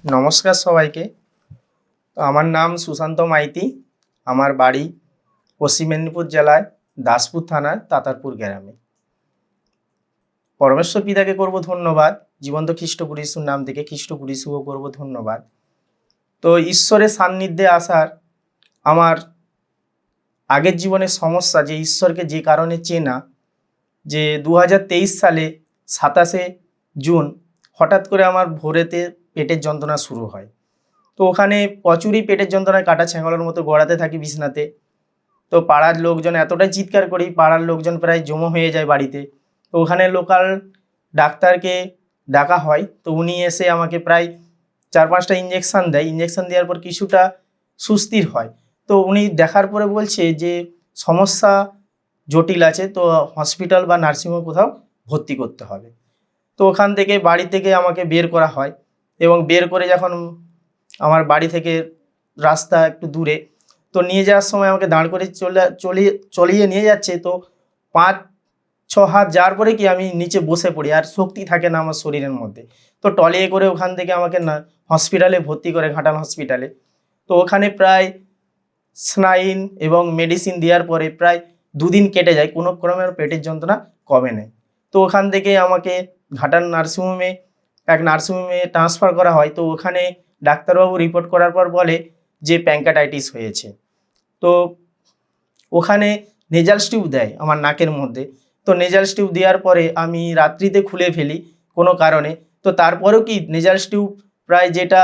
নমস্কার সবাইকে। তো আমার নাম সুশান্ত মাইতি। আমার বাড়ি পশ্চিম মেদিনীপুর জেলায় দাসপুর থানার তাতারপুর গ্রামে। পরমেশ্বর পিতাকে করব ধন্যবাদ, জীবন্ত খ্রিস্ট যিশুর নাম থেকে খ্রিস্ট যিশুও করব ধন্যবাদ। তো ঈশ্বরের সান্নিধ্যে আসার আমার আগের জীবনের সমস্যা, যে ঈশ্বরকে যে কারণে চেনা, যে 2023 সালে 27শে জুন হঠাৎ করে আমার ভোরেতে পেটের যন্ত্রণা শুরু হয়। তো ওখানে প্রচুরই পেটের যন্ত্রণায় কাটা ছ্যাঙলের মতো গড়াতে থাকি বিছনাতে। তো পাড়ার লোকজন এতটাই চিৎকার করি, পাড়ার লোকজন প্রায় জমা হয়ে যায় বাড়িতে। তো ওখানে লোকাল ডাক্তারকে ডাকা হয়। তো উনি এসে আমাকে প্রায় 4-5টা ইঞ্জেকশান দেয়। ইঞ্জেকশান দেওয়ার পর কিছুটা সুস্থির হয়। তো উনি দেখার পরে বলছে যে সমস্যা জটিল আছে, তো হসপিটাল বা নার্সিংহোমে কোথাও ভর্তি করতে হবে। তো ওখান থেকে বাড়ি থেকে আমাকে বের করা হয়, এবং বের করে যখন আমার বাড়ি থেকে রাস্তা একটু দূরে, তো নিয়ে যাওয়ার সময় আমাকে দাঁড় করে চলিয়ে নিয়ে যাচ্ছে। তো 5-6 হাত যাওয়ার পরে কি আমি নিচে বসে পড়ি, আর শক্তি থাকে না আমার শরীরের মধ্যে। তো টলিয়ে করে ওখান থেকে আমাকে না হসপিটালে ভর্তি করে, ঘাটাল হসপিটালে। তো ওখানে প্রায় স্নাইন এবং মেডিসিন দেওয়ার পরে প্রায় 2 দিন কেটে যায়, কোনো ক্রমে পেটের যন্ত্রণা কমে নেয়। তো ওখান থেকে আমাকে ঘাটাল নার্সিংহোমে ট্রান্সফার করা হয়। তো ওখানে ডাক্তারবাবু রিপোর্ট করার পর বলে যে প্যাঙ্কাটাইটিস হয়েছে। তো ওখানে নেজাল টিউব দেয় আমার নাকের মধ্যে। তো নেজাল টিউব দেওয়ার পরে আমি রাত্রিতে খুলে ফেলি কোনো কারণে। তো তারপরেও কি নেজাল টিউব প্রায় যেটা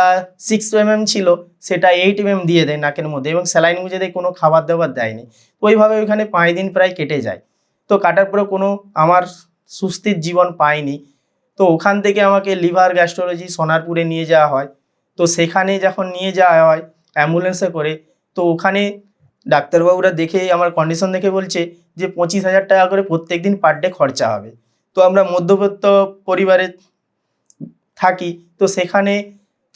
6 mm ছিল সেটা 8 mm দিয়ে দেয় নাকের মধ্যে, এবং স্যালাইন গুঁজে দেয়, কোনো খাবার দাবার দেয়নি। তো ওইভাবে ওইখানে 5 দিন প্রায় কেটে যায়। তো কাটার পরে কোনো আমার সুস্থির জীবন পাইনি। তো ওখান থেকে আমাকে লিভার গ্যাস্ট্রোলজি সোনারপুরে নিয়ে যাওয়া হয়। তো সেখানে যখন নিয়ে যাওয়া হয় অ্যাম্বুলেন্সে করে, তো ওখানে ডাক্তারবাবুরা দেখে আমার কন্ডিশন দেখে বলছে যে 25,000 টাকা করে প্রত্যেক দিন পার ডে খরচা হবে। তো আমরা মধ্যবিত্ত পরিবারে থাকি, তো সেখানে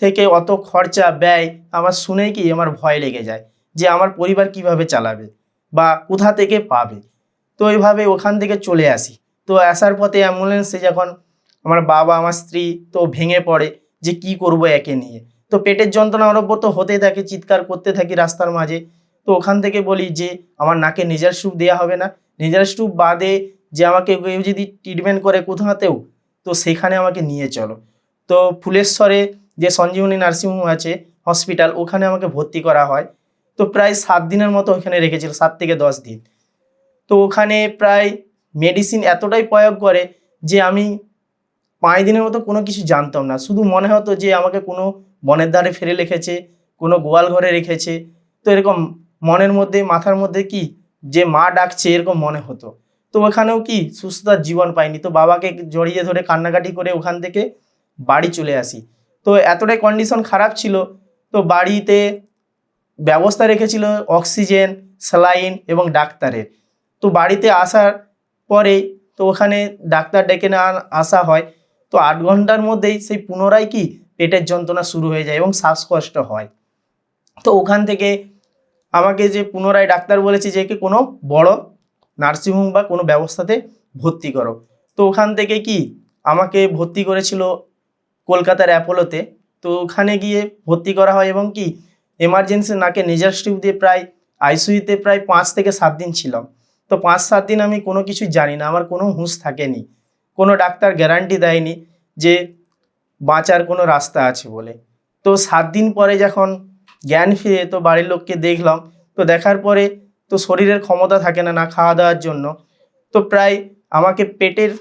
থেকে অত খরচা ব্যয় আমার শুনেই কি আমার ভয় লেগে যায় যে আমার পরিবার কিভাবে চালাবে বা কোথা থেকে পাবে। তো এইভাবে ওখান থেকে চলে আসি। তো আসার পথে অ্যাম্বুলেন্সে যখন আমার বাবা আমার স্ত্রী তো ভেঙে পড়ে যে কি করব একে নিয়ে। তো পেটের যন্ত্রণা অনবরত হতে থাকে, চিৎকার করতে থাকি রাস্তার মাঝে। তো ওখান থেকে বলি যে আমার নাকে নেজাল টিউব দেওয়া হবে না, নেজাল টিউব বাদে যে আমাকে কেউ যদি ট্রিটমেন্ট করে কোথাতেও, তো সেখানে আমাকে নিয়ে চলো। তো ফুলেশ্বরে যে সঞ্জীবনী নার্সিংহোম আছে হসপিটাল, ওখানে আমাকে ভর্তি করা হয়। তো প্রায় 7 দিনের মতো ওখানে রেখেছিল, 7 থেকে 10 দিন। তো ওখানে প্রায় মেডিসিন এতটাই প্রয়োগ করে যে আমি 5 দিনের মতো কোনো কিছু জানতাম না। শুধু মনে হতো যে আমাকে কোনো বনের ধারে ফেলে রেখেছে, কোনো গোয়াল ঘরে রেখেছে। তো এরকম মনের মধ্যে মাথার মধ্যে কি যে মা ডাকছে এরকম মনে হতো। তো ওখানেও কি সুস্থতার জীবন পাইনি। তো বাবাকে জড়িয়ে ধরে কান্নাকাটি করে ওখান থেকে বাড়ি চলে আসি। তো এতটাই কন্ডিশন খারাপ ছিল, তো বাড়িতে ব্যবস্থা রেখেছিল অক্সিজেন, স্যালাইন এবং ডাক্তারের। তো বাড়িতে আসার পরে তো ওখানে ডাক্তার ডেকে না আসা হয়। তো 8 ঘন্টার মধ্যেই সেই পুনরায় কি পেটের যন্ত্রণা শুরু হয়ে যায় এবং শ্বাসকষ্ট হয়। তো ওখান থেকে আমাকে যে পুনরায় ডাক্তার বলেছে যে কি কোনো বড় নার্সিংহোম বা কোনো ব্যবস্থাতে ভর্তি করো। তো ওখান থেকে কি আমাকে ভর্তি করেছিল কলকাতার অ্যাপোলোতে। তো ওখানে গিয়ে ভর্তি করা হয় এবং কি এমার্জেন্সি নাকে নেজাল টিউব দিয়ে প্রায় আইসিইউতে প্রায় 5 থেকে 7 দিন ছিলাম। তো 5-7 দিন আমি কোনো কিছু জানি না, আমার কোনো হুঁশ থাকেনি। কোনো ডাক্তার গ্যারান্টি দেয়নি যে বাঁচার কোনো রাস্তা আছে বলে। তো 7 দিন পরে যখন জ্ঞান ফিরে, তো বাড়ির লোককে দেখলাম। তো দেখার পরে তো শরীরের ক্ষমতা থাকে না না খাওয়া দাওয়ার জন্য। তো প্রায় আমাকে পেটের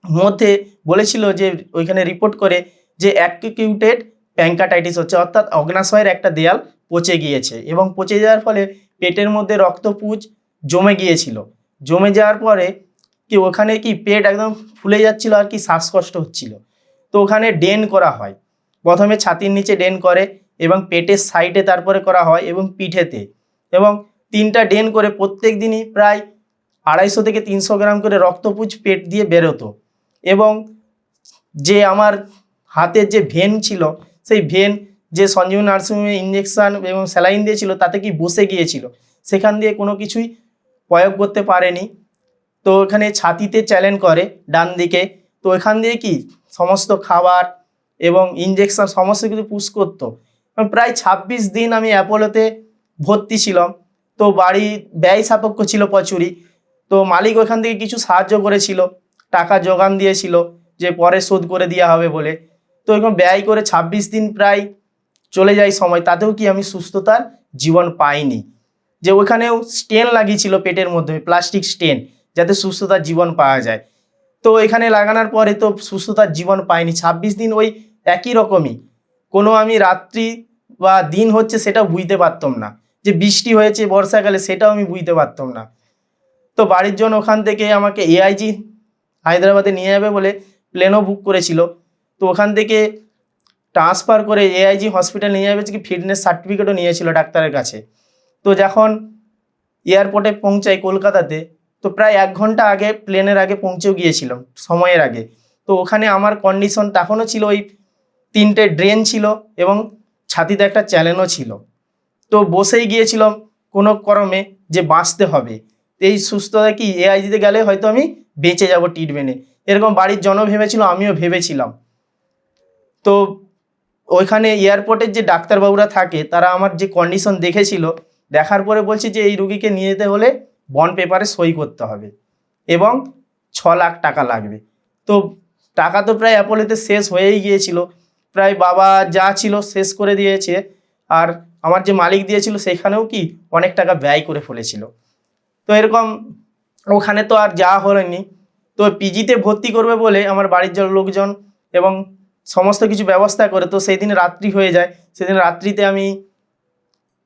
মধ্যে বলেছিল যে ওইখানে রিপোর্ট করে যে অ্যাকিউটেড প্যাঙ্কাটাইটিস হচ্ছে, অর্থাৎ অগ্নাশয়ের একটা দেয়াল পচে গিয়েছে, এবং পচে যাওয়ার ফলে পেটের মধ্যে রক্তপুঁজ জমে গিয়েছিল। জমে যাওয়ার পরে কি ওখানে কি পেট একদম ফুলে যাচ্ছিল আর কি শ্বাসকষ্ট হচ্ছিল। তো ওখানে ড্রেন করা হয়, প্রথমে ছাতির নিচে ড্রেন করে এবং পেটের সাইডে তারপরে করা হয় এবং পিঠেতে, এবং 3টা ড্রেন করে প্রত্যেক দিনই প্রায় 250 থেকে 300 গ্রাম করে রক্তপুঁজ পেট দিয়ে বেরোতো। এবং যে আমার হাতের যে ভেন ছিল, সেই ভেন যে সঞ্জীবনী নার্সিংহোমে ইঞ্জেকশান এবং স্যালাইন দিয়েছিল তাতে কি বসে গিয়েছিল, সেখান দিয়ে কোনো কিছুই প্রয়োগ করতে পারেনি। তো এখানে ছাতিতে চ্যালেঞ্জ করে ডান দিকে, তো এখান দিয়ে কি সমস্ত খাবার এবং ইঞ্জেকশন সমস্ত কিছু পুশ করতো। প্রায় 26 দিন আমি অ্যাপোলোতে ভর্তি ছিলাম। তো বাড়ি ব্যয় সাপেক্ষ ছিল প্রচুরই। তো মালিক ওখান থেকে কিছু সাহায্য করেছিল, টাকা যোগান দিয়েছিল যে পরে শোধ করে দেওয়া হবে বলে। তো এরকম ব্যয় করে 26 দিন প্রায় চলে যায় সময়, তাতেও কি আমি সুস্থতার জীবন পাইনি। যে ওখানেও স্টেন লাগিয়েছিল পেটের মধ্যে, প্লাস্টিক স্টেন, যাতে সুস্থতার জীবন পাওয়া যায়। তো এখানে লাগানোর পরে তো সুস্থতার জীবন পাইনি। 26 দিন ওই একই রকমই, কোনো আমি রাত্রি বা দিন হচ্ছে সেটাও বুঝতে পারতাম না, যে বৃষ্টি হয়েছে বর্ষাকালে সেটাও আমি বুঝতে পারতাম না। তো বাড়ির জন্য ওখান থেকে আমাকে এআইজি হায়দ্রাবাদে নিয়ে যাবে বলে প্লেনও বুক করেছিল। তো ওখান থেকে ট্রান্সফার করে এআইজি হসপিটাল নিয়ে যাবে, কি ফিটনেস সার্টিফিকেটও নিয়েছিল ডাক্তারের কাছে। তো যখন এয়ারপোর্টে পৌঁছাই কলকাতাতে, তো প্রায় 1 ঘন্টা আগে প্লেনের আগে পৌঁছেও গিয়েছিলাম সময়ের আগে। তো ওখানে আমার কন্ডিশন তখনও ছিল ওই 3টে ড্রেন ছিল এবং ছাতিতে একটা চ্যানেলও ছিল। তো বসেই গিয়েছিলাম কোনো ক্রমে যে বাঁচতে হবে, এই সুস্থতা কি এআইজিতে গেলে হয়তো আমি বেঁচে যাব ট্রিটমেন্টে, এরকম বাড়ির জন ভেবেছিল, আমিও ভেবেছিলাম। তো ওইখানে এয়ারপোর্টের যে ডাক্তারবাবুরা থাকে তারা আমার যে কন্ডিশন দেখেছিল, দেখার পরে বলছে যে এই রুগীকে নিয়ে যেতে হলে বন্ড পেপারে সই করতে হবে এবং 6 লাখ টাকা লাগবে। তো টাকা তো প্রায় অ্যাপোলোতে শেষ হয়েই গিয়েছিল, প্রায় বাবা যা ছিল শেষ করে দিয়েছে, আর আমার যে মালিক দিয়েছিল সেখানেও কি অনেক টাকা ব্যয় করে ফেলেছিল। তো এরকম ওখানে তো আর যাওয়া হয়নি। তো পিজিতে ভর্তি করবে বলে আমার বাড়ির লোকজন এবং সমস্ত কিছু ব্যবস্থা করে, তো সেই দিন রাত্রি হয়ে যায়। সেদিন রাত্রিতে আমি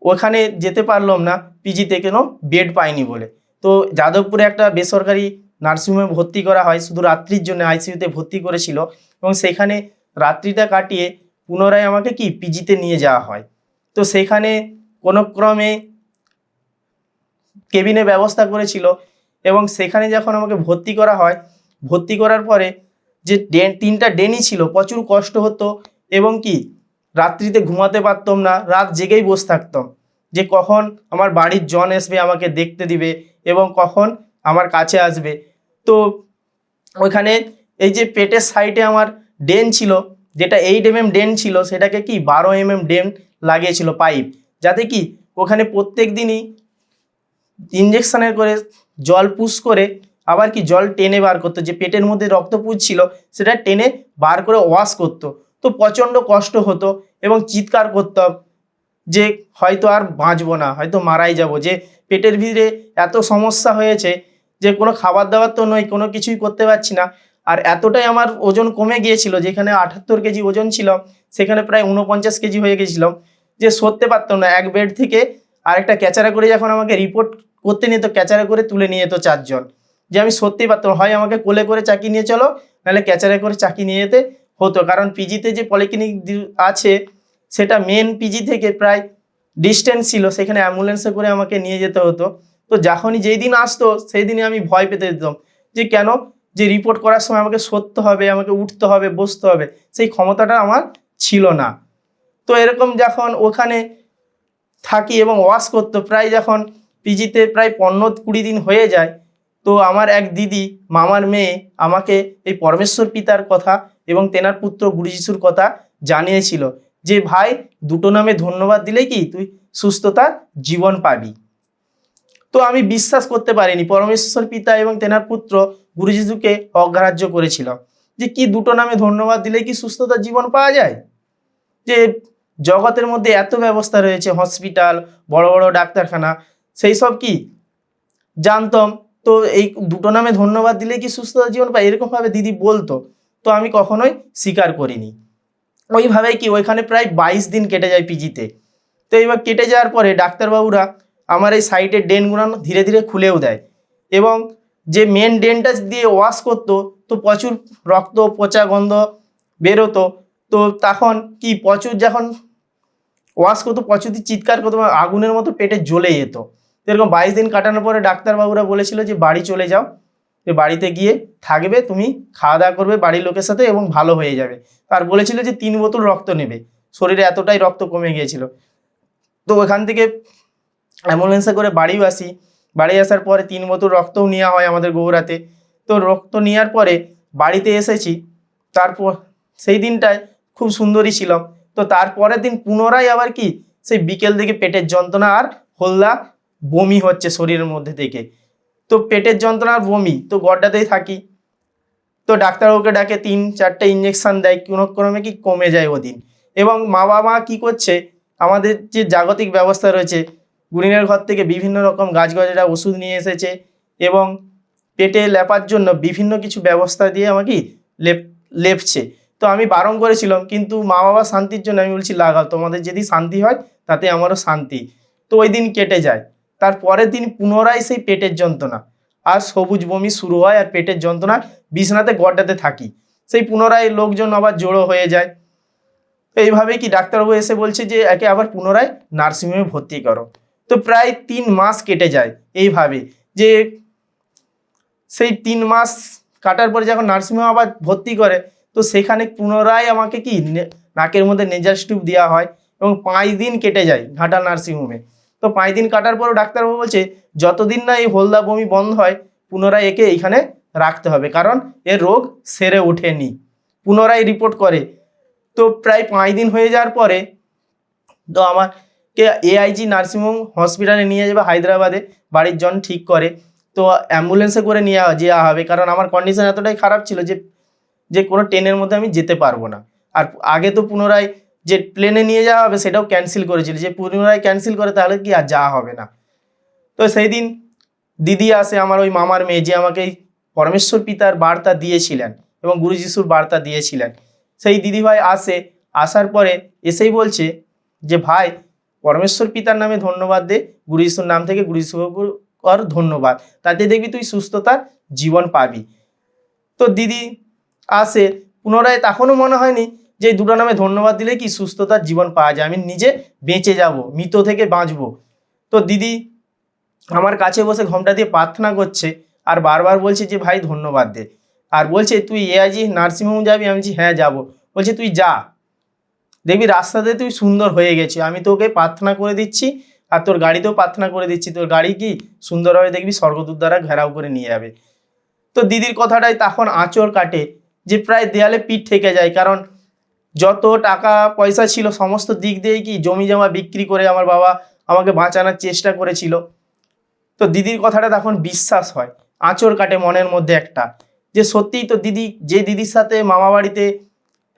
ওখানে যেতে পারলাম না পিজিতে, কেন বেড পাইনি বলে। তো যাদবপুরে একটা বেসরকারি নার্সিংহোমে ভর্তি করা হয়, শুধু রাত্রির জন্য আইসিইউতে ভর্তি করেছিল, এবং সেখানে রাত্রিটা কাটিয়ে পুনরায় আমাকে কি পিজিতে নিয়ে যাওয়া হয়। তো সেখানে কোনো ক্রমে কেবিনে ব্যবস্থা করেছিল, এবং সেখানে যখন আমাকে ভর্তি করা হয়, ভর্তি করার পরে যে 3টা ডেনই ছিল, প্রচুর কষ্ট হতো এবং কি রাত্রিতে ঘুমাতে পারতাম না, রাত জেগেই বসে থাকতাম যে কখন আমার বাড়ির জন আসবে আমাকে দেখতে দিবে এবং কখন আমার কাছে আসবে। তো ওইখানে এই যে পেটের সাইডে আমার ডেন ছিল, যেটা 8 mm ডেন ছিল, সেটাকে কি 12 mm ডেন লাগিয়েছিল পাইপ, যাতে কি ওখানে প্রত্যেক দিনই ইঞ্জেকশনের করে জল পুশ করে আবার কি জল টেনে বার করতো, যে পেটের মধ্যে রক্ত পুষছিল সেটা টেনে বার করে ওয়াশ করতো। তো প্রচণ্ড কষ্ট হতো এবং চিৎকার করতাম যে হয়তো আর বাঁচবো না, হয়তো মারাই যাব, যে পেটের ভিতরে এত সমস্যা হয়েছে যে কোনো খাবার দাবার তো নয়, কোনো কিছুই করতে পারছি না। আর এতটাই আমার ওজন কমে গিয়েছিল, যেখানে 78 কেজি ওজন ছিল সেখানে প্রায় 49 কেজি হয়ে গেছিলাম, যে সরতে পারতাম না। এক বেড থেকে আরেকটা ক্যাচারা করে যখন আমাকে রিপোর্ট করতে নিত, ক্যাচারা করে তুলে নিয়ে যেত 4 জন, যে আমি সত্যিই পারতাম, হয় আমাকে কোলে করে চাকি নিয়ে চলো, নাহলে ক্যাচারে করে চাকি নিয়ে যেতে হতো। কারণ পিজিতে যে পলিক্লিনিক আছে সেটা মেন পিজি থেকে প্রায় ডিস্টেন্স ছিল, সেখানে অ্যাম্বুলেন্সে করে আমাকে নিয়ে যেতে হতো। তো যখনই যেই দিন আসতো সেই দিনই আমি ভয় পেতে দিতাম, যে কেন, যে রিপোর্ট করার সময় আমাকে সরতে হবে, আমাকে উঠতে হবে, বসতে হবে, সেই ক্ষমতাটা আমার ছিল না। তো এরকম যখন ওখানে থাকি এবং ওয়াশ করতো, প্রায় যখন পিজিতে প্রায় 15-20 দিন হয়ে যায়, তো আমার এক দিদি মামার মেয়ে আমাকে এই পরমেশ্বর পিতার কথা এবং তেনার পুত্র গুরু যিশুর কথা জানিয়েছিল, যে ভাই 2টো নামে ধন্যবাদ দিলেই কি তুই সুস্থতার জীবন পাবি। তো আমি বিশ্বাস করতে পারিনি, পরমেশ্বর পিতা এবং তেনার পুত্র গুরু যিশুকে অগ্রাহ্য করেছিলাম, যে কি 2টো নামে ধন্যবাদ দিলেই কি সুস্থতার জীবন পাওয়া যায়, যে জগতের মধ্যে এত ব্যবস্থা রয়েছে, হসপিটাল, বড় বড় ডাক্তারখানা, সেই সব কি জানতাম। তো এই 2টো নামে ধন্যবাদ দিলে কি সুস্থতার জীবন পায়, এরকমভাবে দিদি বলতো। তো আমি কখনোই স্বীকার করিনি। ওইভাবেই কি ওইখানে প্রায় 22 দিন কেটে যায় পিজিতে। তো এইবার কেটে যাওয়ার পরে ডাক্তারবাবুরা আমার এই সাইডের ড্রেনগুলো ধীরে ধীরে খুলেও দেয়, এবং যে মেন ড্রেনটা দিয়ে ওয়াশ করতো, তো প্রচুর রক্ত পচা গন্ধ বেরোতো। তো তখন কি প্রচুর যখন ওয়াশ করতো, প্রচুর চিৎকার করতো, আগুনের মতো পেটে জ্বলে যেত। এরকম 22 দিন কাটানোর পরে ডাক্তারবাবুরা বলেছিল যে বাড়ি চলে যাও, যে বাড়িতে গিয়ে থাকবে, তুমি খাওয়া দাওয়া করবে বাড়ির লোকের সাথে এবং ভালো হয়ে যাবে। আর বলেছিল যে 3 বোতল রক্ত নেবে, শরীরে এতটাই রক্ত কমে গিয়েছিল। তো ওখান থেকে অ্যাম্বুলেন্সে করে বাড়িও আসি, বাড়ি আসার পরে 3 বোতল রক্তও নেওয়া হয় আমাদের গৌড়াতে। তো রক্ত নেওয়ার পরে বাড়িতে এসেছি, তারপর সেই দিনটায় খুব সুন্দরী ছিলাম। তো তারপরের দিন পুনরায় আবার কি সেই বিকেল থেকে পেটের যন্ত্রণা আর হলদা বমি হচ্ছে শরীরের মধ্যে থেকে। তো পেটের যন্ত্রণা আর বমি, তো গড্ডাতেই থাকি। তো ডাক্তারবাবুকে ডাকে 3-4টে ইঞ্জেকশন দেয়, কোনো ক্রমে কি কমে যায় ওদিন। এবং মা বাবা কি করছে, আমাদের যে জাগতিক ব্যবস্থা রয়েছে, গুনিনের ঘর থেকে বিভিন্ন রকম গাছগাছরা ওষুধ নিয়ে এসেছে এবং পেটে লেপার জন্য বিভিন্ন কিছু ব্যবস্থা দিয়ে আমাকে লেপছে। তো আমি বারণ করেছিলাম, কিন্তু মা বাবা শান্তির জন্য আমি বলছি লাগাও, তোমাদের যদি শান্তি হয় তাতে আমারও শান্তি। তো ওই দিন কেটে যায়। তার পরের দিন পুনরায় সেই পেটের যন্ত্রণা আর সবুজ বমি শুরু হয়, আর পেটের যন্ত্রণা, বিছানাতে গড্ডাতে থাকি। সেই পুনরায় লোকজন আবার জড়ো হয়ে যায়। তো এইভাবেই কি ডাক্তারবাবু এসে বলছে যে একে আবার পুনরায় নার্সিংহোমে ভর্তি করো। তো প্রায় 3 মাস কেটে যায় এইভাবে। যে সেই 3 মাস কাটার পরে যখন নার্সিংহোমে আবার ভর্তি করে, তো সেখানে পুনরায় আমাকে কি নাকের মধ্যে নেজাল টিউব দেওয়া হয় এবং 5 দিন কেটে যায় ঘাটাল নার্সিংহোমে। তো 5 দিন কাটার পরও ডাক্তারবাবু বলছে যতদিন না এই হলদা বমি বন্ধ হয় পুনরায় একে এইখানে রাখতে হবে, কারণ এর রোগ সেরে ওঠেনি। পুনরায় রিপোর্ট করে। তো প্রায় 5 দিন হয়ে যাওয়ার পরে তো আমাকে AIG নার্সিংহোম হসপিটালে নিয়ে যাবে হায়দ্রাবাদে, বাড়ির জন ঠিক করে। তো অ্যাম্বুলেন্সে করে নিয়ে যাওয়া হবে, কারণ আমার কন্ডিশন এতটাই খারাপ ছিল যে কোনো ট্রেনের মধ্যে আমি যেতে পারবো না। আর আগে তো পুনরায় যে প্লেনে নিয়ে যাওয়া হবে সেটাও ক্যান্সেল করেছিল, যে পুনরায় ক্যান্সেল করে তাহলে কি আর যাওয়া হবে না। তো সেই দিন দিদি আসে, আমার ওই মামার মেয়ে, যে আমাকে পরমেশ্বর পিতার বার্তা দিয়েছিলেন এবং গুরু যিশুর বার্তা দিয়েছিলেন। সেই দিদিভাই আসে, আসার পরে এসেই বলছে যে ভাই পরমেশ্বর পিতার নামে ধন্যবাদ দে, গুরু যিশুর নাম থেকে গুরু যিশু কর ধন্যবাদ, তাতে দেখবি তুই সুস্থতার জীবন পাবি। তো দিদি আসে পুনরায়, তখনও মনে হয়নি যে এই দুটো নামে ধন্যবাদ দিলে কি সুস্থতার জীবন পাওয়া যায়, আমি নিজে বেঁচে যাব, মৃত থেকে বাঁচবো। তো দিদি আমার কাছে বসে ঘোমটা দিয়ে প্রার্থনা করছে আর বারবার বলছে যে ভাই ধন্যবাদ দে। আর বলছে তুই AIG নার্সিংহোম যাবি? আমি বলছি হ্যাঁ যাব। বলছে তুই যা, দেখবি রাস্তাতে তুই সুন্দর হয়ে গেছে, আমি তোকে প্রার্থনা করে দিচ্ছি আর তোর গাড়িতেও প্রার্থনা করে দিচ্ছি, তোর গাড়ি কি সুন্দরভাবে দেখবি স্বর্গদূত দ্বারা ঘেরাও করে নিয়ে যাবে। তো দিদির কথাটাই তখন আঁচড় কাটে, যে প্রায় দেয়ালে পিঠ থেকে যায়। কারণ যত টাকা পয়সা ছিল সমস্ত দিক দিয়েই কি জমি জমা বিক্রি করে আমার বাবা আমাকে বাঁচানোর চেষ্টা করেছিল। তো দিদির কথাটা তখন বিশ্বাস হয়, আঁচড় কাটে মনের মধ্যে একটা, যে সত্যিই তো দিদি, যে দিদির সাথে মামা বাড়িতে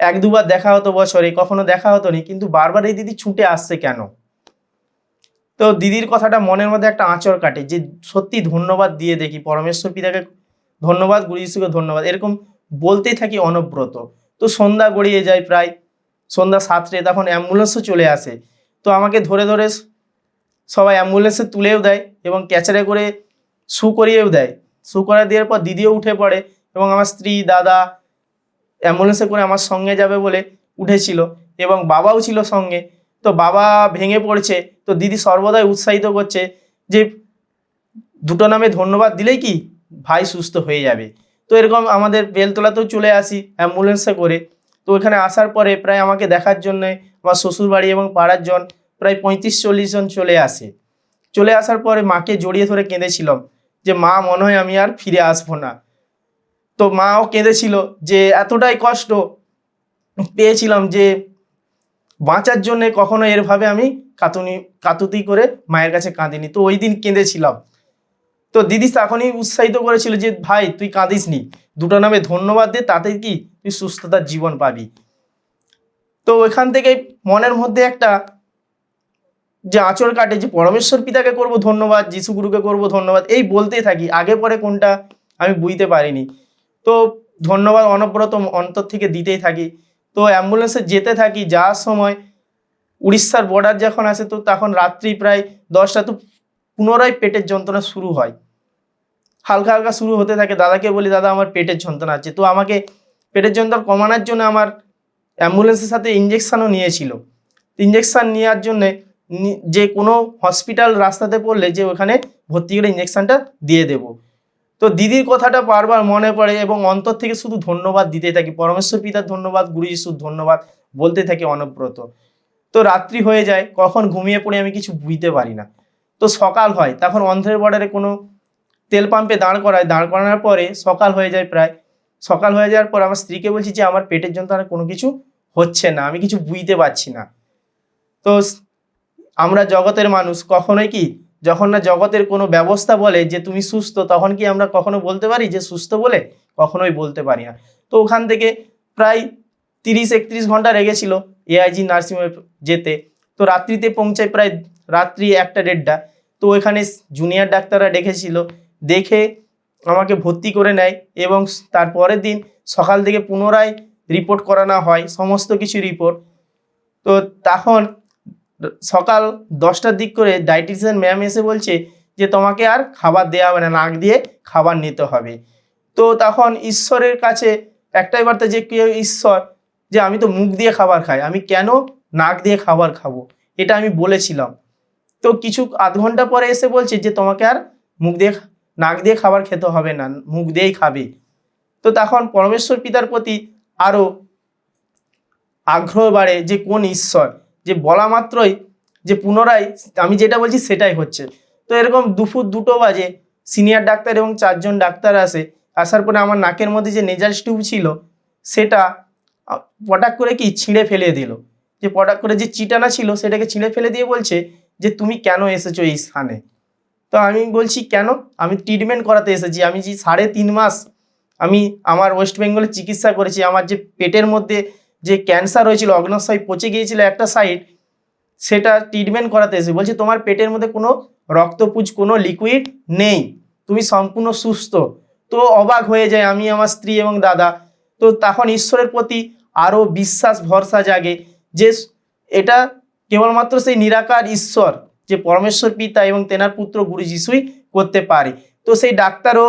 1-2বার দেখা হতো বছরে, কখনো দেখা হতো নি, কিন্তু বারবার এই দিদি ছুটে আসছে কেন? তো দিদির কথাটা মনের মধ্যে একটা আঁচড় কাটে, যে সত্যি ধন্যবাদ দিয়ে দেখি, পরমেশ্বর পিতাকে ধন্যবাদ, গুরু যিশুকে ধন্যবাদ, এরকম বলতেই থাকি অনবরত। তো সন্ধ্যা গড়িয়ে যায়, প্রায় সন্ধ্যা 7টায়, তখন অ্যাম্বুলেন্সও চলে আসে। তো আমাকে ধরে ধরে সবাই অ্যাম্বুলেন্সে তুলেও দেয় এবং ক্যাচারে করে শু করিয়েও দেয়। শু করে দেওয়ার পর দিদিও উঠে পড়ে এবং আমার স্ত্রী, দাদা অ্যাম্বুলেন্সে করে আমার সঙ্গে যাবে বলে উঠেছিল এবং বাবাও ছিল সঙ্গে। তো বাবা ভেঙে পড়ছে, তো দিদি সর্বদাই উৎসাহিত করছে যে দুটো নামে ধন্যবাদ দিলেই কি ভাই সুস্থ হয়ে যাবে। তো এরকম আমাদের বেলতলাতেও চলে আসি অ্যাম্বুলেন্সে করে। তো ওখানে আসার পরে প্রায় আমাকে দেখার জন্য আমার শ্বশুরবাড়ি এবং পাড়ার জন প্রায় 35-40 জন চলে আসে। চলে আসার পরে মাকে জড়িয়ে ধরে কেঁদেছিলাম যে মা মনে হয় আমি আর ফিরে আসবো না। তো মাও কেঁদেছিল যে এতটাই কষ্ট পেয়েছিলাম যে বাঁচার জন্যে কখনো এরভাবে আমি কাতুতি করে মায়ের কাছে কাঁদিনি। তো ওই দিন কেঁদেছিলাম। তো দিদি তখনই উৎসাহিত করেছিল যে ভাই তুই কাঁদিস নি, দুটো নামে ধন্যবাদ দে, তাতে কি তুই সুস্থতার জীবন পাবি। তো ওইখান থেকে মনের মধ্যে একটা যে আঁচড় কাটে, যে পরমেশ্বর পিতাকে করব ধন্যবাদ, যিশু গুরুকে করব ধন্যবাদ, এই বলতেই থাকি, আগে পরে কোনটা আমি বুঝতে পারিনি। তো ধন্যবাদ অনবরত অন্তর থেকে দিতেই থাকি। তো অ্যাম্বুলেন্সে যেতে থাকি, যাওয়ার সময় উড়িষ্যার বর্ডার যখন আসে, তো তখন রাত্রি প্রায় 10টা, তো পুনরায় পেটের যন্ত্রণা শুরু হয়, হালকা হালকা শুরু হতে থাকে। দাদাকে বলি দাদা আমার পেটের যন্ত্রণা আছে। তো আমাকে পেটের যন্ত্রণা কমানোর জন্য আমার অ্যাম্বুলেন্সের সাথে ইঞ্জেকশানও নিয়েছিল। ইঞ্জেকশান নেওয়ার জন্যে যে কোনো হসপিটাল রাস্তাতে পড়লে যে ওখানে ভর্তি করে ইঞ্জেকশানটা দিয়ে দেব। তো দিদির কথাটা বারবার মনে পড়ে এবং অন্তর থেকে শুধু ধন্যবাদ দিতে থাকি, পরমেশ্বর পিতার ধন্যবাদ, গুরু যিশুর ধন্যবাদ বলতে থাকি অনবরত। তো রাত্রি হয়ে যায়, কখন ঘুমিয়ে পড়ে আমি কিছু বুঝতে পারি না। তো সকাল হয়, তখন অন্ধ্রের বর্ডারে কোনো তেল পাম্পে দাঁড় করানোর পরে সকাল হয়ে যায়। প্রায় সকাল হয়ে যাওয়ার পর আমার স্ত্রীকে বলছি যে আমার পেটের যন্ত্রণা কোনো কিছু হচ্ছে না, আমি কিছু বুঝতে পারছি না। তো আমরা জগতের মানুষ, কখনোই কি যখন না জগতের কোনো ব্যবস্থা বলে যে তুমি সুস্থ, তখন কি আমরা কখনো বলতে পারি যে সুস্থ বলে? কখনোই বলতে পারি না। তো ওখান থেকে প্রায় 30-31 ঘন্টা লেগেছিল এআইজি নার্সিংহোমে যেতে। তো রাত্রিতে পৌঁছায় প্রায় রাত্রি 1টা-1:30টা। তো ওইখানে জুনিয়র ডাক্তাররা ডেকেছিল, দেখে আমাকে ভর্তি করে নেয় এবং তারপরের দিন সকাল থেকে পুনরায় রিপোর্ট করানো হয়, সমস্ত কিছু রিপোর্ট। তো তখন সকাল 10টার দিক করে ডায়েটিশিয়ান ম্যাম এসে বলছে যে তোমাকে আর খাবার দেওয়া হবে না, নাক দিয়ে খাবার নিতে হবে। তো তখন ঈশ্বরের কাছে একটাই বার্তা যে কেউ ঈশ্বর, যে আমি তো মুখ দিয়ে খাবার খাই, আমি কেন নাক দিয়ে খাবার খাবো, এটা আমি বলেছিলাম। তো কিছু আধ ঘন্টা পরে এসে বলছে যে তোমাকে আর মুখ দিয়ে নাক দিয়ে খাবার খেতে হবে না, মুখ দিয়েই খাবে। তো তখন পরমেশ্বর পিতার প্রতি আরও আগ্রহ বাড়ে যে কোন ঈশ্বর, যে বলা মাত্রই যে পুনরায় আমি যেটা বলছি সেটাই হচ্ছে। তো এরকম দুপুর 2টো বাজে সিনিয়র ডাক্তার এবং 4জন ডাক্তার আসে। আসার পরে আমার নাকের মধ্যে যে নেজাল টিউব ছিল সেটা পটাক করে কি ছিঁড়ে ফেলে দিল, যে পটাক করে যে চিটানা ছিল সেটাকে ছিঁড়ে ফেলে দিয়ে বলছে যে তুমি কেন এসেছো এই স্থানে? তো আমি বলছি কেন, আমি ট্রিটমেন্ট করাতে এসেছি। আমি যে 3.5 মাস আমি আমার ওয়েস্ট বেঙ্গলে চিকিৎসা করেছি। আমার যে পেটের মধ্যে যে ক্যান্সার হয়েছিল, অগ্ন্যাশয় পচে গিয়েছিল একটা সাইড, সেটা ট্রিটমেন্ট করাতে এসে বলছে তোমার পেটের মধ্যে কোনো রক্তপুঞ্জ, কোনো লিকুইড নেই, তুমি সম্পূর্ণ সুস্থ। তো অবাক হয়ে যায় আমি, আমার স্ত্রী এবং দাদা। তো তখন ঈশ্বরের প্রতি আরও বিশ্বাস ভরসা জাগে যে এটা কেবলমাত্র সেই নিরাকার ঈশ্বর, যে পরমেশ্বর পিতা এবং তেনার পুত্র গুরু যিশুই করতে পারে। তো সেই ডাক্তারও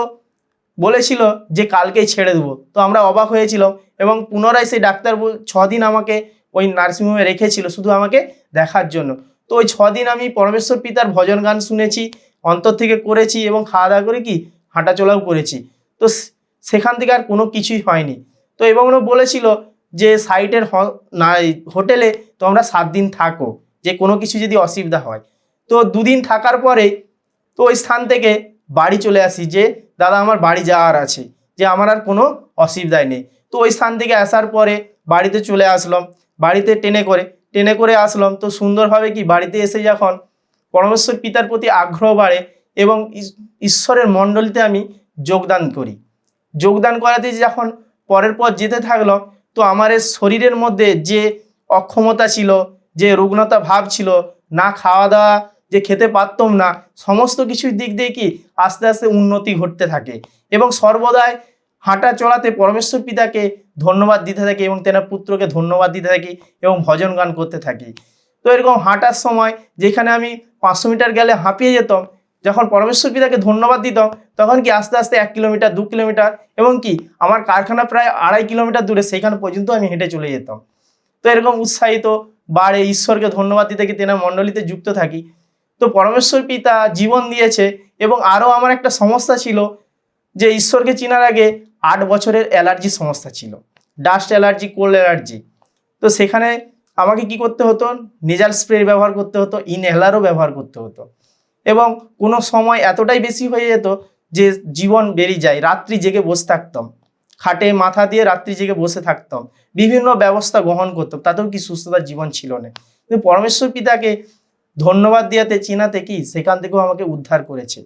বলেছিল যে কালকেই ছেড়ে দেবো। তো আমরা অবাক হয়েছিলাম এবং পুনরায় সেই ডাক্তার 6 দিন আমাকে ওই নার্সিংহোমে রেখেছিল শুধু আমাকে দেখার জন্য। তো ওই 6 দিন আমি পরমেশ্বর পিতার ভজন গান শুনেছি, অন্তর থেকে করেছি এবং খাওয়া দাওয়া করে কি হাঁটাচলাও করেছি। তো সেখান থেকে আর কোনো কিছুই হয়নি। তো এবং বলেছিল যে সাইটের হোটেলে তোমরা 7 দিন থাকো, যে কোনো কিছু যদি অসুবিধা হয়। তো 2 দিন থাকার পরে তো ওই স্থান থেকে বাড়ি চলে আসি, যে দাদা আমার বাড়ি যাওয়ার আছে, যে আমার আর কোনো অসুবিধাই নেই। তো ওই স্থান থেকে আসার পরে বাড়িতে চলে আসলাম, বাড়িতে ট্রেনে করে আসলাম। তো সুন্দরভাবে কি বাড়িতে এসে যখন পরমেশ্বর পিতার প্রতি আগ্রহ বাড়ে এবং ঈশ্বরের মণ্ডলীতে আমি যোগদান করি। যোগদান করাতে যখন পরের পর যেতে থাকলাম, তো আমার শরীরের মধ্যে যে অক্ষমতা ছিল, যে রুগ্নতা ভাব ছিল, না খাওয়া দাওয়া যে খেতে পারতাম না, সমস্ত কিছুর দিক দিয়ে কি আস্তে আস্তে উন্নতি ঘটতে থাকে এবং সর্বদাই হাঁটা চলাতে পরমেশ্বর পিতাকে ধন্যবাদ দিতে থাকি এবং তেনার পুত্রকে ধন্যবাদ দিতে থাকি এবং ভজন গান করতে থাকি। তো এরকম হাঁটার সময় যেখানে আমি 500 মিটার গেলে হাঁপিয়ে যেতাম, যখন পরমেশ্বর পিতাকে ধন্যবাদ দিতাম তখন কি আস্তে আস্তে 1 কিলোমিটার 2 কিলোমিটার এবং কি আমার কারখানা প্রায় 2.5 কিলোমিটার দূরে, সেইখানে পর্যন্ত আমি হেঁটে চলে যেতাম। তো এরকম উৎসাহিত বাড়ে, ঈশ্বরকে ধন্যবাদ দিতে কি তেনার মণ্ডলীতে যুক্ত থাকি। তো পরমেশ্বর পিতা জীবন দিয়েছে। এবং আরও আমার একটা সমস্যা ছিল, যে ঈশ্বরকে চেনার আগে 8 বছরের অ্যালার্জি সমস্যা ছিল, ডাস্ট অ্যালার্জি, কোল্ড অ্যালার্জি। তো সেখানে আমাকে কি করতে হতো, নেজাল স্প্রে ব্যবহার করতে হতো, ইনহেলারও ব্যবহার করতে হতো এবং কোনো সময় এতটাই বেশি হয়ে যেত যে জীবন বেরিয়ে যায়। রাত্রি জেগে বসে থাকতাম, খাটে মাথা দিয়ে রাত্রি জেগে বসে থাকতাম, বিভিন্ন ব্যবস্থা গ্রহণ করতাম, তাতেও কি সুস্থতার জীবন ছিল না। কিন্তু পরমেশ্বর পিতাকে ধন্যবাদ দিয়াতে চিনাতে কি সেখান থেকেও আমাকে উদ্ধার করেছে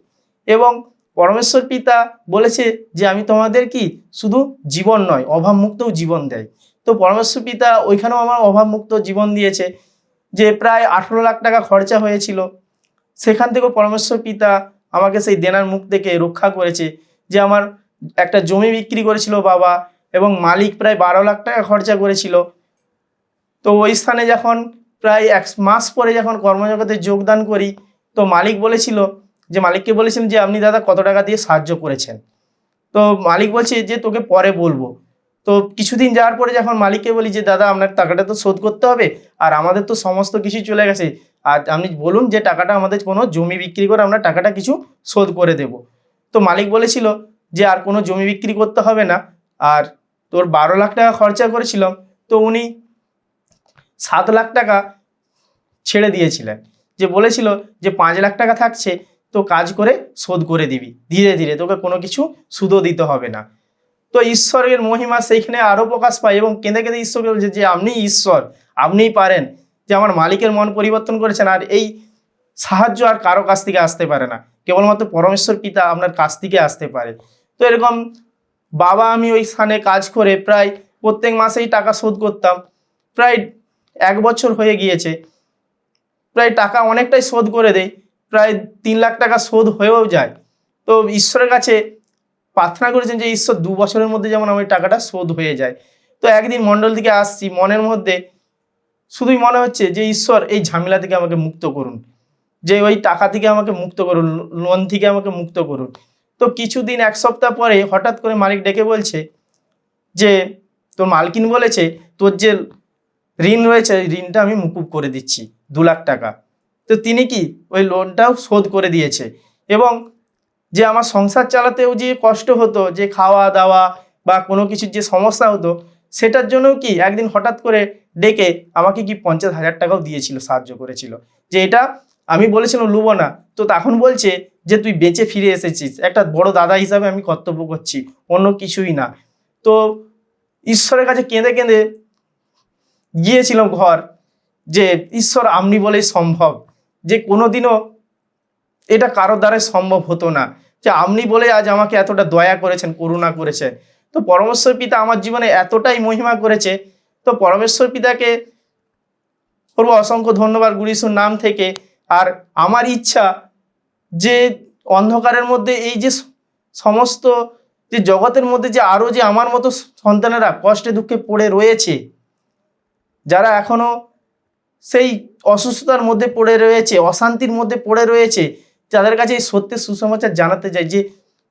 এবং পরমেশ্বর পিতা বলেছে যে আমি তোমাদের কি শুধু জীবন নয়, অভাবমুক্তও জীবন দেয়। তো পরমেশ্বর পিতা ওইখানেও আমার অভাবমুক্ত জীবন দিয়েছে, যে প্রায় 18 লাখ টাকা খরচা হয়েছিল। সেখান থেকেও পরমেশ্বর পিতা আমাকে সেই দেনার মুখ থেকে রক্ষা করেছে। যে আমার একটা জমি বিক্রি করেছিল বাবা এবং মালিক প্রায় 12 লাখ টাকা খরচা করেছিল। তো ওই স্থানে যখন প্রায় 1 মাস পরে যখন কর্মজগতে যোগদান করি, তো মালিক বলেছিল, যে মালিককে বলেছিলেন যে আপনি দাদা কত টাকা দিয়ে সাহায্য করেছেন। তো মালিক বলছে যে তোকে পরে বলবো। তো কিছুদিন যাওয়ার পরে যখন মালিককে বলি যে দাদা আপনার টাকাটা তো শোধ করতে হবে, আর আমাদের তো সমস্ত কিছু চলে গেছে, আর আপনি বলুন যে টাকাটা আমাদের কোনো জমি বিক্রি করে আমরা টাকাটা কিছু শোধ করে দেব। তো মালিক বলেছিল যে আর কোনো জমি বিক্রি করতে হবে না, আর তোর 12 লাখ টাকা খরচা করেছিলাম, তো উনি 7 লাখ টাকা ছেড়ে দিয়েছিলেন, যে বলেছিল যে 5 লাখ টাকা থাকছে, তো কাজ করে শোধ করে দিবি ধীরে ধীরে, তোকে কোনো কিছু সুদও দিতে হবে না। তো ঈশ্বরের মহিমা সেইখানে আরো প্রকাশ পায় এবং কেঁদে কেঁদে ঈশ্বরকে বলছে যে আপনিই ঈশ্বর, আপনিই পারেন, যে আমার মালিকের মন পরিবর্তন করেছেন, আর এই সাহায্য আর কারো কাছ থেকে আসতে পারে না, কেবলমাত্র পরমেশ্বর পিতা আপনার কাছ থেকে আসতে পারে। তো এরকম বাবা আমি ওই স্থানে কাজ করে প্রায় প্রত্যেক মাসেই টাকা শোধ করতাম, প্রায় 1 বছর হয়ে গিয়েছে, প্রায় টাকা অনেকটাই শোধ করে দেয়, প্রায় 3 লাখ টাকা শোধ হয়েও যায়। তো ঈশ্বরের কাছে প্রার্থনা করেছেন যে ঈশ্বর 2 বছরের মধ্যে যেমন আমার টাকাটা শোধ হয়ে যায়। তো একদিন মণ্ডল থেকে আসছি, মনের মধ্যে শুধুই মনে হচ্ছে যে ঈশ্বর এই ঝামেলা থেকে আমাকে মুক্ত করুন, যে ওই টাকা থেকে আমাকে মুক্ত করুন, লোন থেকে আমাকে মুক্ত করুন। তো কিছুদিন 1 সপ্তাহ পরে হঠাৎ করে মালিক ডেকে বলছে যে তোর মালকিন বলেছে তোর যে ঋণ রয়েছে ওই ঋণটা আমি মুকুব করে দিচ্ছি 2 লাখ টাকা। তো তিনি কি ওই লোনটাও শোধ করে দিয়েছে, এবং যে আমার সংসার চালাতেও যে কষ্ট হতো, যে খাওয়া দাওয়া বা কোনো কিছুর যে সমস্যা হতো, সেটার জন্যও কি একদিন হঠাৎ করে ডেকে আমাকে কি 50,000 টাকাও দিয়েছিল, সাহায্য করেছিল। যে এটা আমি বলেছিলাম লুবো না, তো তখন বলছে যে তুই বেঁচে ফিরে এসেছিস, একটা বড় দাদা হিসাবে আমি কর্তব্য করছি, অন্য কিছুই না। তো ঈশ্বরের কাছে কেঁদে কেঁদে গিয়েছিলাম ঘর, যে ঈশ্বর আপনি বলেই সম্ভব, যে কোনোদিনও এটা কারোর দ্বারাই সম্ভব হতো না, যে আপনি বলে আজ আমাকে এতটা দয়া করেছেন, করুণা করেছেন। তো পরমেশ্বর পিতা আমার জীবনে এতটাই মহিমা করেছে, তো পরমেশ্বর পিতাকে করবো অসংখ্য ধন্যবাদ গুরু যিশুর নাম থেকে। আর আমার ইচ্ছা যে অন্ধকারের মধ্যে এই যে সমস্ত যে জগতের মধ্যে যে আরো যে আমার মতো সন্তানেরা কষ্টে দুঃখে পড়ে রয়েছে, যারা এখনো সেই অসুস্থতার মধ্যে পড়ে রয়েছে, অশান্তির মধ্যে পড়ে রয়েছে, যাদের কাছে এই সত্যের সুসমাচার জানাতে চাই যে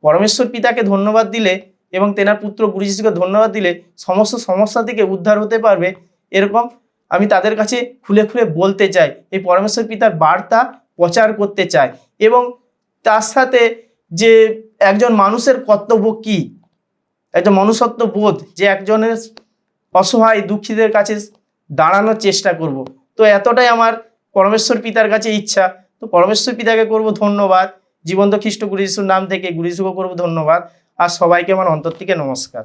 পরমেশ্বর পিতাকে ধন্যবাদ দিলে এবং তেনার পুত্র গুরু যিশুকে ধন্যবাদ দিলে সমস্ত সমস্যা থেকে উদ্ধার হতে পারবে, এরকম আমি তাদের কাছে খুলে খুলে বলতে চাই, এই পরমেশ্বর পিতার বার্তা প্রচার করতে চাই। এবং তার সাথে যে একজন মানুষের কর্তব্য কি, একটা মনুষ্যত্ব বোধ, যে একজনের অসহায় দুঃখীদের কাছে দাঁড়ানোর চেষ্টা করব। তো এতটাই আমার পরমেশ্বর পিতার কাছে ইচ্ছা। তো পরমেশ্বর পিতাকে করব ধন্যবাদ, জীবন্ত খ্রিস্ট গুরু যিশুর নাম থেকে গুরু যিশুকে করবো ধন্যবাদ, আর সবাইকে আমার অন্তর থেকে নমস্কার।